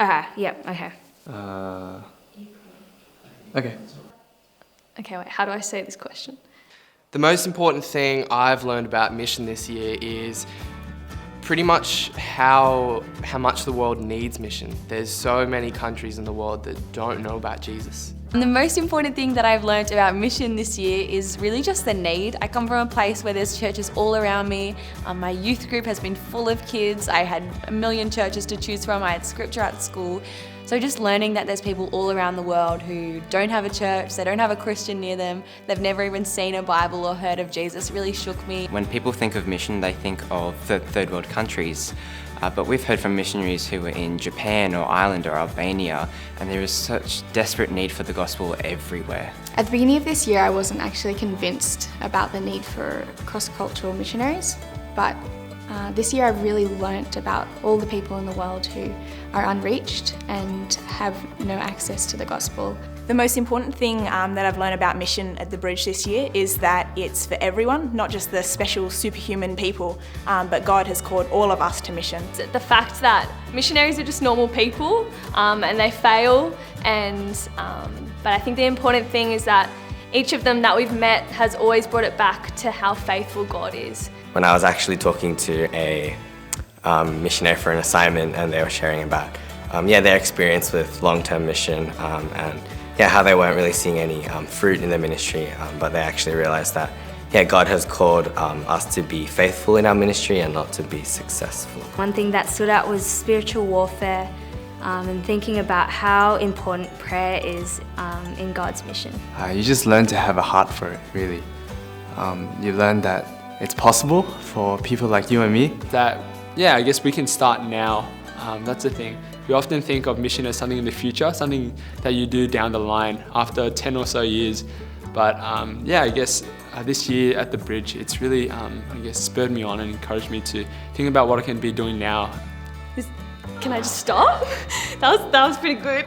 Yep, okay. Okay. Okay, wait, how do I say this question? The most important thing I've learned about mission this year is pretty much how much the world needs mission. There's so many countries in the world that don't know about Jesus. And the most important thing that I've learned about mission this year is really just the need. I come from a place where there's churches all around me. My youth group has been full of kids. I had a million churches to choose from. I had scripture at school. So just learning that there's people all around the world who don't have a church, they don't have a Christian near them, they've never even seen a Bible or heard of Jesus really shook me. When people think of mission, they think of third world countries. But we've heard from missionaries who were in Japan or Ireland or Albania, and there is such desperate need for the gospel everywhere. At the beginning of this year, I wasn't actually convinced about the need for cross-cultural missionaries, but this year I've really learnt about all the people in the world who are unreached and have no access to the gospel. The most important thing that I've learned about mission at the Bridge this year is that it's for everyone, not just the special superhuman people, but God has called all of us to mission. The fact that missionaries are just normal people and they fail, but I think the important thing is that each of them that we've met has always brought it back to how faithful God is. When I was actually talking to a missionary for an assignment, and they were sharing about their experience with long-term mission and how they weren't really seeing any fruit in their ministry, but they actually realized that God has called us to be faithful in our ministry and not to be successful. One thing that stood out was spiritual warfare and thinking about how important prayer is in God's mission. You just learn to have a heart for it, really. You learn that it's possible for people like you and me. That, I guess we can start now. That's the thing. We often think of mission as something in the future, something that you do down the line after 10 or so years. But I guess this year at the Bridge, it's really, spurred me on and encouraged me to think about what I can be doing now. Can I just stop? That was pretty good.